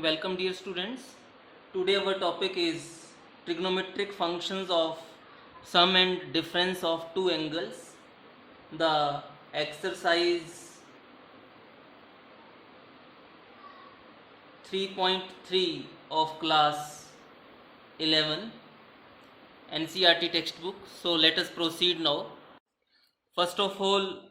Welcome dear students. Today our topic is trigonometric functions of sum and difference of two angles. The exercise 3.3 of class 11 NCERT textbook. So let us proceed now. First of all,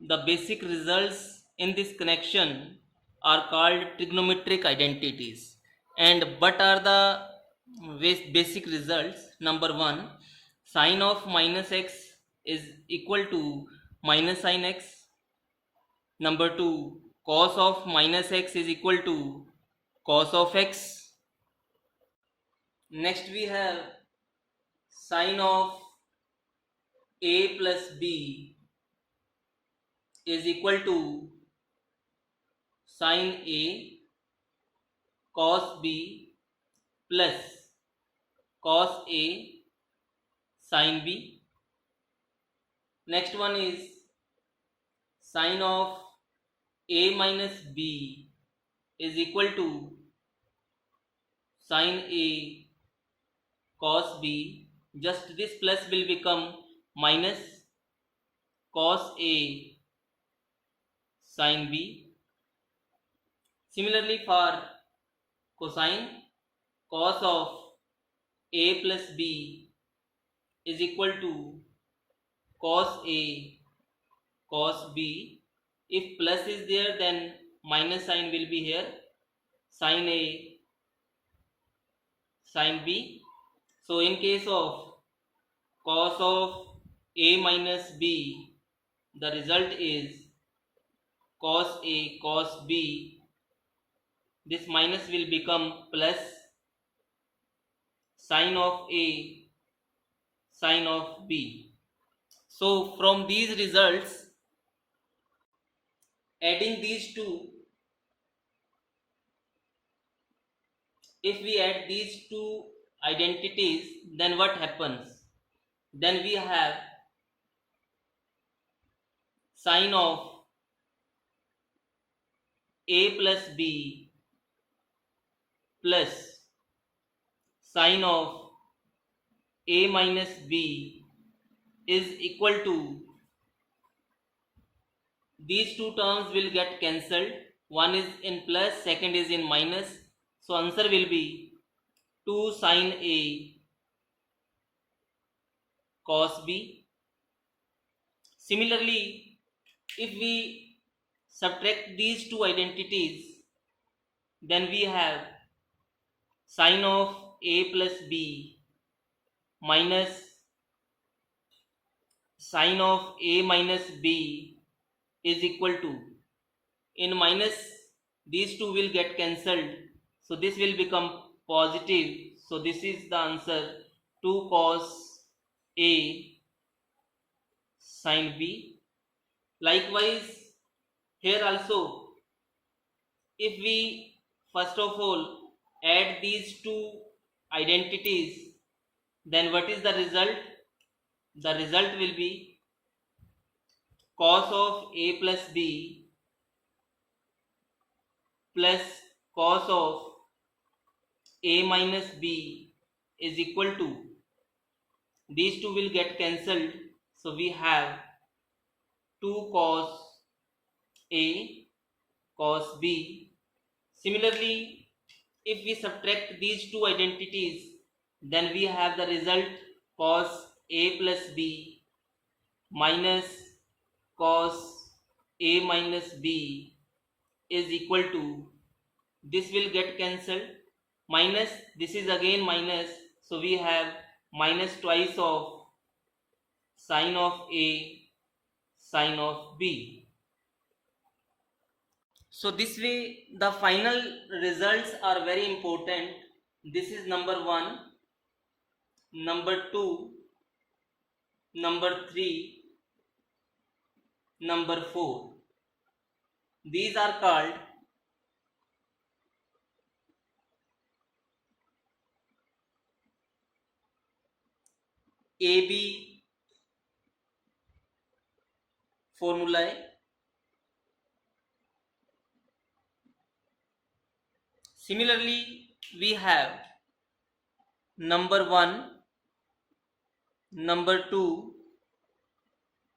the basic results in this connection are called trigonometric identities. And what are the basic results? Number one, sine of minus x is equal to minus sine x. Number two, cos of minus x is equal to cos of x. Next we have sine of a plus b is equal to sin A cos B plus cos A sin B. Next one is sin of A minus B is equal to sin A cos B. Just this plus will become minus cos A sin B. Similarly for cosine, cos of A plus B is equal to cos A cos B. If plus is there, then minus sign will be here, sin A sin B. So in case of cos of A minus B, the result is cos A cos B. This minus will become plus sin of A sin of B. So from these results, adding these two, if we add these two identities, then what happens? Then we have sine of A plus B plus sine of A minus B is equal to, these two terms will get cancelled. One is in plus, second is in minus. So answer will be 2 sine A cos B. Similarly, if we subtract these two identities, then we have sine of A plus B minus sine of A minus B is equal to, in minus these two will get cancelled, so this will become positive. So this is the answer, 2 cos A sin B. Likewise here also, if we first of all add these two identities, then what is the result? The result will be cos of A plus B plus cos of A minus B is equal to, these two will get cancelled, so we have 2 cos A cos B. Similarly, if we subtract these two identities, then we have the result cos A plus B minus cos A minus B is equal to, this will get cancelled, minus this is again minus, so we have minus twice of sine of A sine of B. So this way the final results are very important. This is number 1, number 2, number 3, number 4. These are called AB formulae. Similarly, we have number 1, number 2,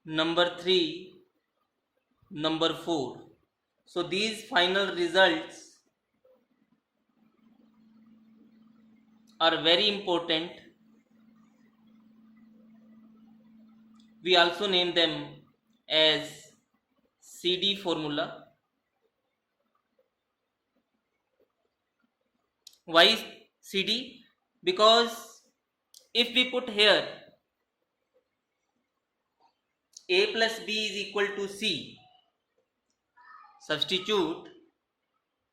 number 3, number 4. So these final results are very important. We also name them as CD formula. Why CD? Because if we put here A plus B is equal to C, substitute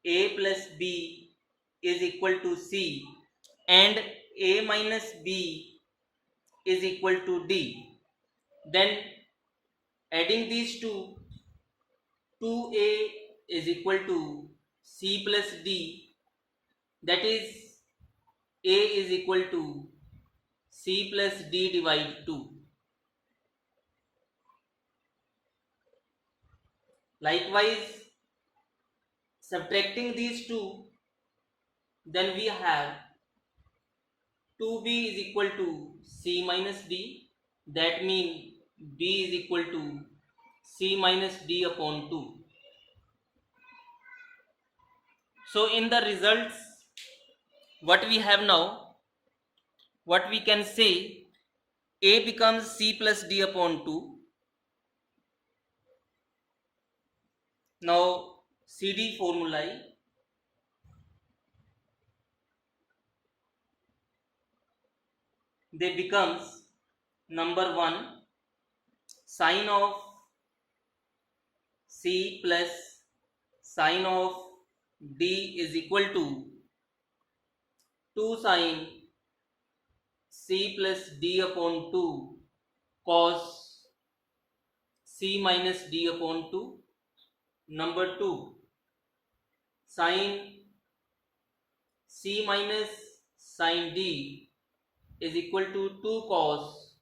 A plus B is equal to C and A minus B is equal to D, then adding these two, 2A is equal to C plus D, that is A is equal to C plus D divided 2. Likewise, subtracting these two, then we have 2B is equal to C minus D, that means B is equal to C minus D upon 2. So in the results, what we have now, what we can say, A becomes C plus D upon 2. Now CD formulae, they becomes number 1, sine of C plus sine of D is equal to 2 sine C plus D upon 2 cos C minus D upon 2. Number 2, sine C minus sine D is equal to 2 cos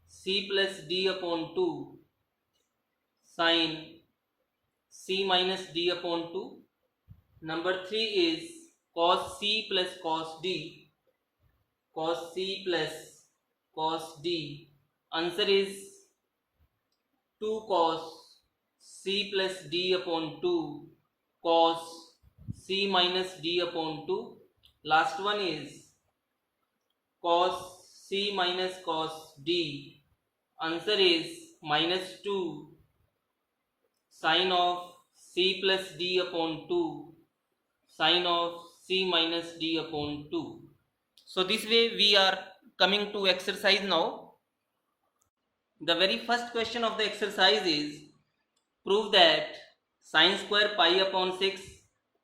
C plus D upon 2 sine C minus D upon 2. Number 3 is cos C plus cos D, cos C plus cos D. Answer is 2 cos C plus D upon 2 cos C minus D upon 2. Last one is cos C minus cos D. Answer is minus 2 sine of C plus D upon 2 sine of C minus D upon 2. So this way we are coming to exercise now. The very first question of the exercise is, prove that sine square pi upon 6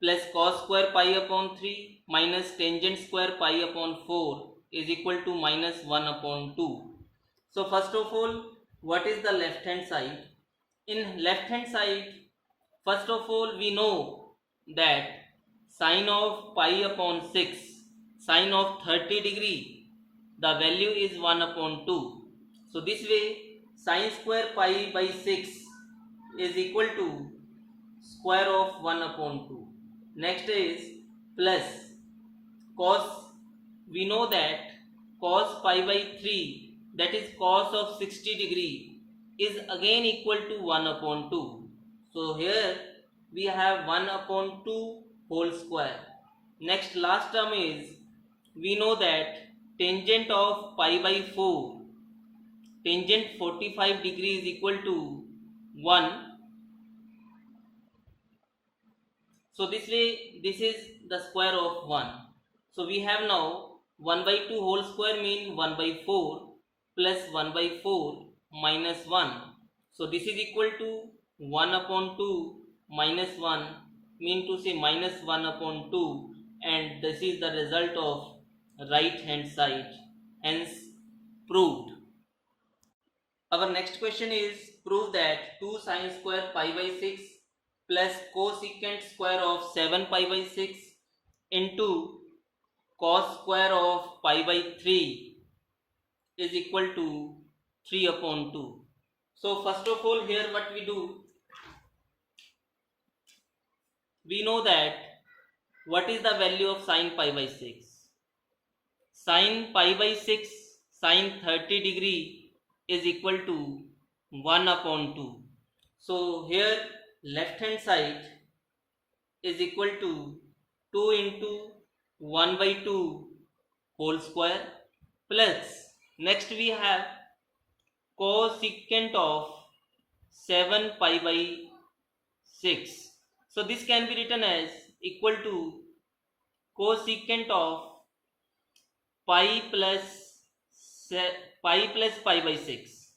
plus cos square pi upon 3 minus tangent square pi upon 4 is equal to minus 1 upon 2. So first of all, what is the left hand side? In left hand side, first of all we know that sine of pi upon 6, sine of 30 degree, the value is 1 upon 2. So this way sine square pi by 6 is equal to square of 1 upon 2. Next is plus cos, we know that cos pi by 3, that is cos of 60 degree, is again equal to 1 upon 2. So here we have 1 upon 2 whole square. Next last term is, we know that tangent of pi by 4, tangent 45 degree is equal to 1. So this way, this is the square of 1. So we have now 1 by 2 whole square mean 1 by 4 plus 1 by 4 minus 1. So this is equal to 1 upon 2 minus 1, mean to say minus 1 upon 2, and this is the result of right hand side, hence proved. Our next question is, prove that 2 sine square pi by 6 plus cosecant square of 7 pi by 6 into cos square of pi by 3 is equal to 3 upon 2. So first of all, here what we do, we know that what is the value of sine pi by 6? Sine pi by 6, sine 30 degree is equal to 1 upon 2. So here left hand side is equal to 2 into 1 by 2 whole square plus next we have cosecant of 7 pi by 6. So this can be written as equal to cosecant of pi plus pi by 6.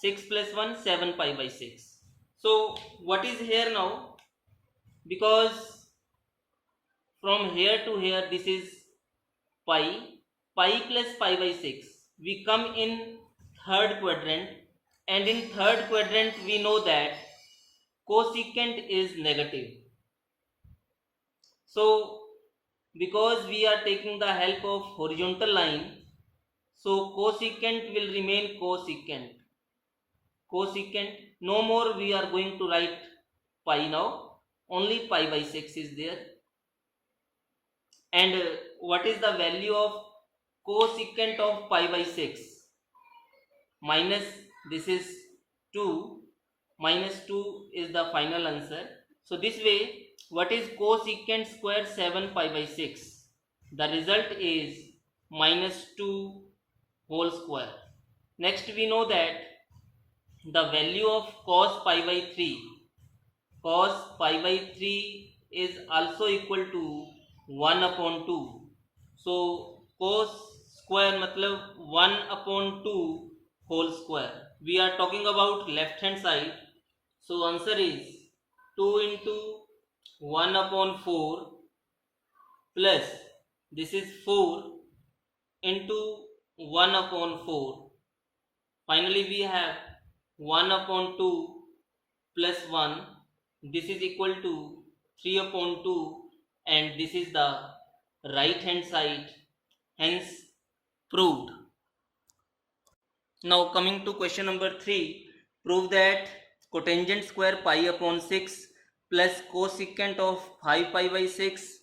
6 plus 1, 7 pi by 6. So what is here now? Because from here to here this is pi plus pi by 6, we come in third quadrant, and in third quadrant we know that cosecant is negative. So because we are taking the help of horizontal line, so cosecant will remain cosecant. No more we are going to write pi now, only pi by 6 is there. And what is the value of cosecant of pi by 6? Minus, this is 2, minus 2 is the final answer. So this way, what is cosecant square 7 pi by 6? The result is minus 2 whole square. Next we know that the value of cos pi by 3, cos pi by 3 is also equal to 1 upon 2. So cos square matlab 1 upon 2 whole square. We are talking about left hand side, so answer is 2 into 1 upon 4 plus this is 4 into 1 upon 4. Finally we have 1 upon 2 plus 1, this is equal to 3 upon 2, and this is the right hand side, hence proved. Now coming to question number 3, prove that cotangent square pi upon 6 plus cosecant of 5 pi by 6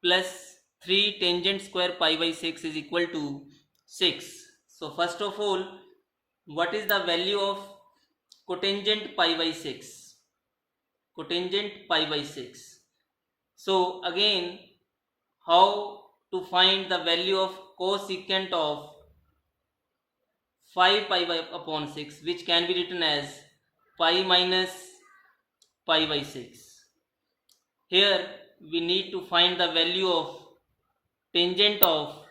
plus 3 tangent square pi by 6 is equal to 6. So first of all, what is the value of cotangent pi by 6? Cotangent pi by 6. So again, how to find the value of cosecant of 5 pi by upon 6, which can be written as pi minus pi by 6. Here we need to find the value of tangent of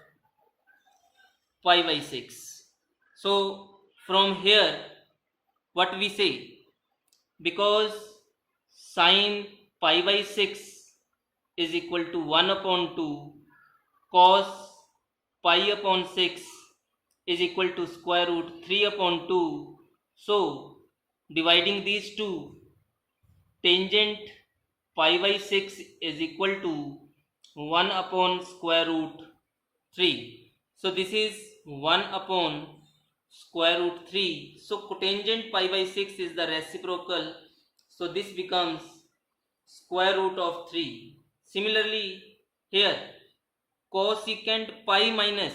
pi by 6. So from here what we say, because sine pi by 6 is equal to 1 upon 2, cos pi upon 6 is equal to square root 3 upon 2. So dividing these two, tangent pi by 6 is equal to 1 upon square root 3. So this is 1 upon square root 3. So cotangent pi by 6 is the reciprocal. So this becomes square root of 3. Similarly here, cosecant pi minus,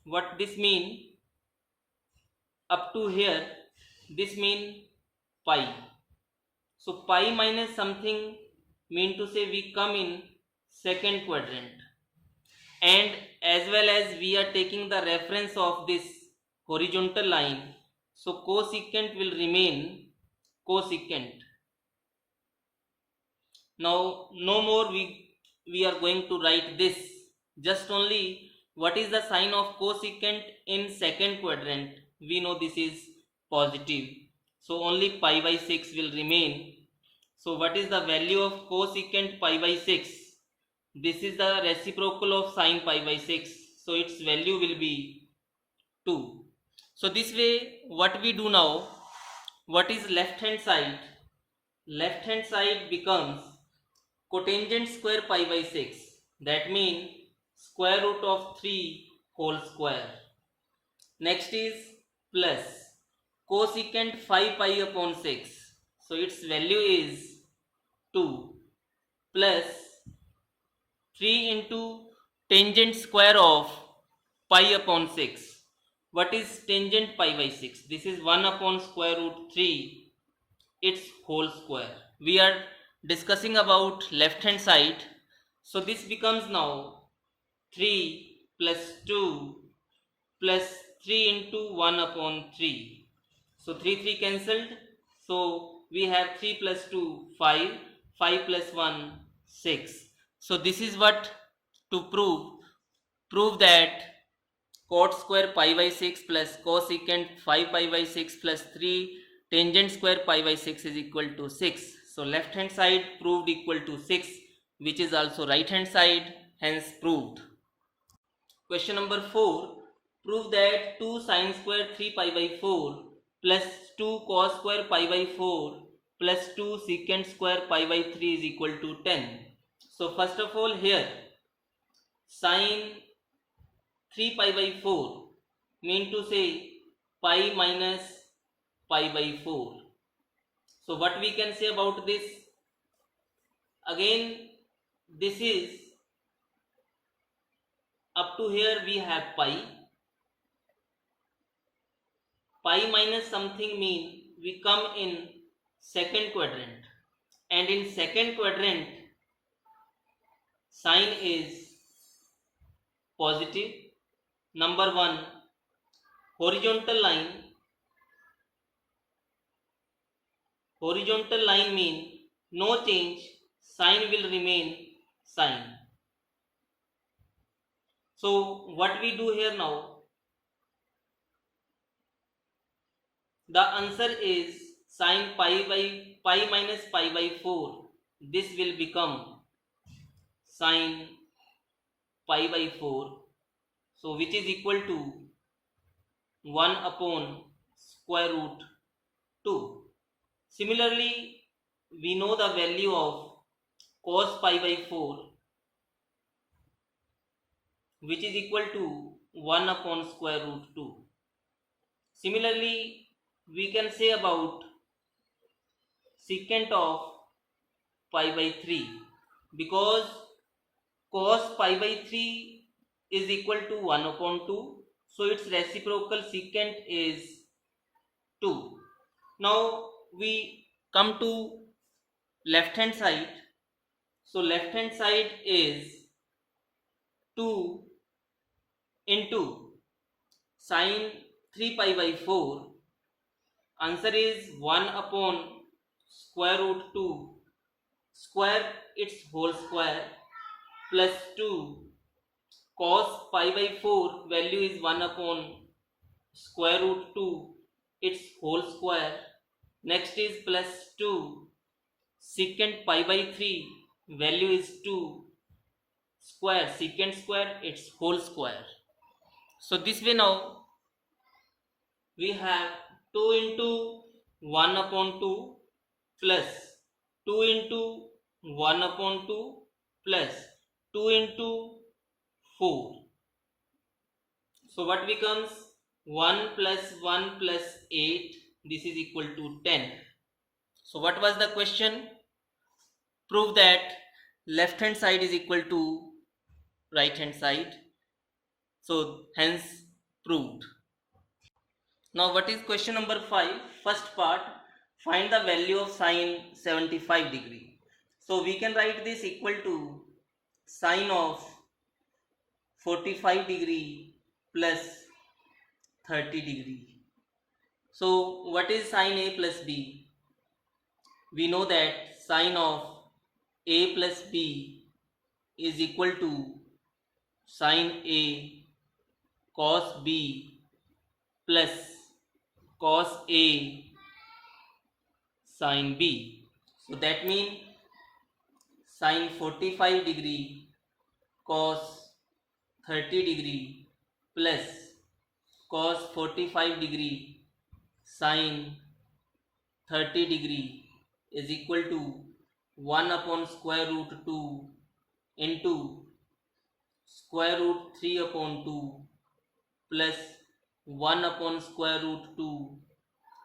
what this mean? Up to here this mean pi. So pi minus something mean to say we come in second quadrant, and as well as we are taking the reference of this horizontal line, so cosecant will remain cosecant. Now no more we are going to write this, just only what is the sign of cosecant in second quadrant? We know this is positive, so only pi by 6 will remain. So what is the value of cosecant pi by 6? This is the reciprocal of sine pi by 6, so its value will be 2. So this way what we do now, what is left hand side? Left hand side becomes cotangent square pi by 6, that means square root of 3 whole square. Next is plus cosecant 5 pi upon 6, so its value is 2, plus 3 into tangent square of pi upon 6. What is tangent pi by 6? This is 1 upon square root 3, its whole square. We are discussing about left hand side. So this becomes now 3 plus 2 plus 3 into 1 upon 3. So 3 cancelled. So we have 3 plus 2 5, 5 plus 1 6. So this is what to prove that cot square pi by 6 plus cosecant 5 pi by 6 plus 3 tangent square pi by 6 is equal to 6. So left hand side proved equal to 6, which is also right hand side, hence proved. Question number 4. Prove that 2 sine square 3 pi by 4 plus 2 cos square pi by 4 plus 2 secant square pi by 3 is equal to 10. So first of all, here sine 3 pi by 4 mean to say pi minus pi by 4. So what we can say about this? Again, this is up to here we have pi. Pi minus something mean we come in second quadrant, and in second quadrant sign is positive. Number 1, horizontal line mean no change, sign will remain sign. So what we do here now? The answer is sin pi minus pi by 4. This will become sin pi by 4. So which is equal to 1 upon square root 2. Similarly, we know the value of cos pi by 4, which is equal to 1 upon square root 2. Similarly, we can say about secant of pi by 3, because cos pi by 3 is equal to 1 upon 2, so its reciprocal secant is 2. Now we come to left hand side. So left hand side is 2 into sin 3 pi by 4. Answer is 1 upon square root 2 square its whole square plus 2 cos pi by 4 value is 1 upon square root 2 its whole square. Next is plus 2 secant pi by 3 value is 2 square secant square its whole square. So this way now we have 2 into 1 upon 2 plus 2 into 1 upon 2 plus 2 into 4. So what becomes 1 plus 1 plus 8, this is equal to 10. So what was the question? Prove that left hand side is equal to right hand side. So hence proved. Now what is question number 5? First part, find the value of sine 75 degree. So we can write this equal to sine of 45 degree plus 30 degree. So what is sine A plus B? We know that sine of A plus B is equal to sine A cos B plus cos A sin B. So that means sin 45 degree cos 30 degree plus cos 45 degree sin 30 degree is equal to 1 upon square root 2 into square root 3 upon 2 plus 1 upon square root 2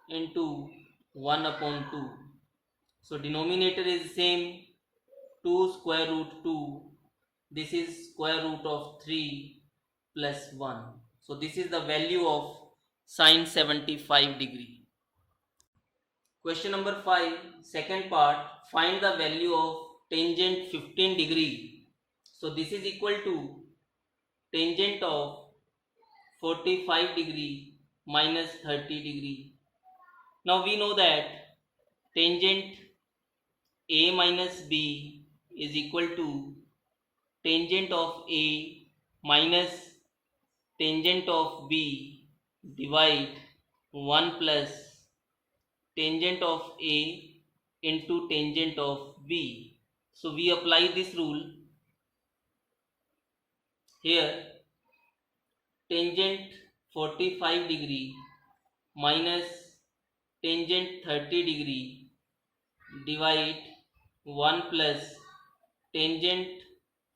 into 1 upon 2. So denominator is same, 2 square root 2 this is square root of 3 plus 1. So this is the value of sine 75 degree. Question number 5, second part, find the value of tangent 15 degree. So this is equal to tangent of 45 degree minus 30 degree. Now we know that tangent A minus B is equal to tangent of A minus tangent of B divide 1 plus tangent of A into tangent of B. So we apply this rule here. Tangent 45 degree minus tangent 30 degree divide 1 plus tangent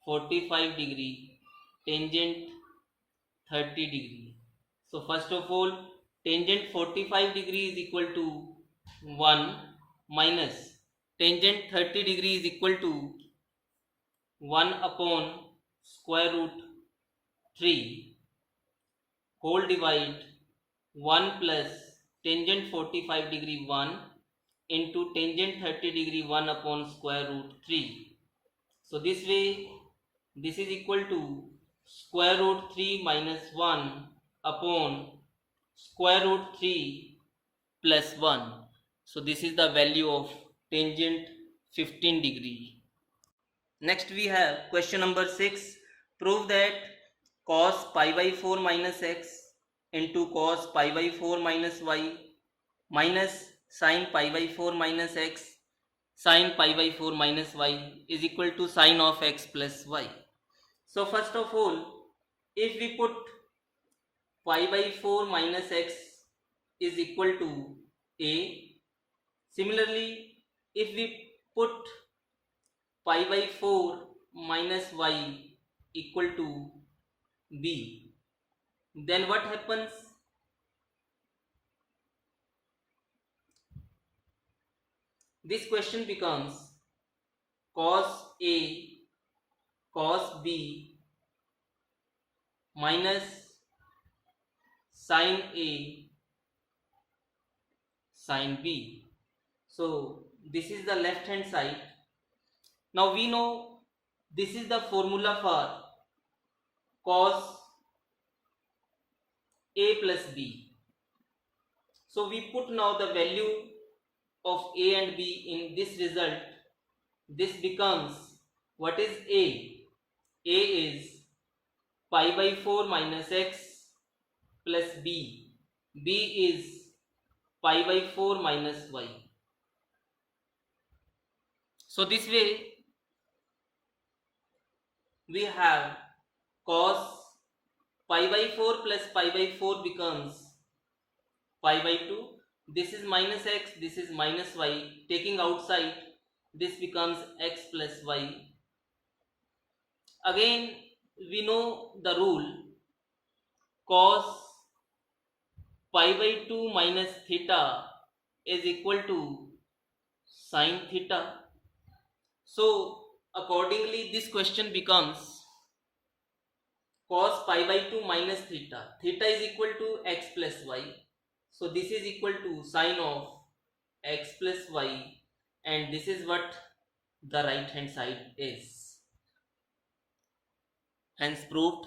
45 degree tangent 30 degree. So first of all, tangent 45 degree is equal to 1 minus tangent 30 degree is equal to 1 upon square root 3 whole divide 1 plus tangent 45 degree 1 into tangent 30 degree 1 upon square root 3. So this way this is equal to square root 3 minus 1 upon square root 3 plus 1. So this is the value of tangent 15 degree. Next we have question number 6. Prove that cos pi by 4 minus x into cos pi by 4 minus y minus sin pi by 4 minus x sin pi by 4 minus y is equal to sin of x plus y. So first of all, if we put pi by 4 minus x is equal to a, similarly if we put pi by 4 minus y equal to b, then what happens? This question becomes cos a cos b minus sin a sin b. So this is the left hand side. Now we know this is the formula for cos a plus b. So we put now the value of a and b in this result. This becomes, what is a? A is pi by 4 minus x plus b. B is pi by 4 minus y. So this way we have cos pi by 4 plus pi by 4 becomes pi by 2. This is minus x, this is minus y. Taking outside, this becomes x plus y. Again, we know the rule cos pi by 2 minus theta is equal to sin theta. So accordingly, this question becomes cos pi by 2 minus theta. Theta is equal to x plus y. So this is equal to sine of x plus y, and this is what the right hand side is. Hence proved.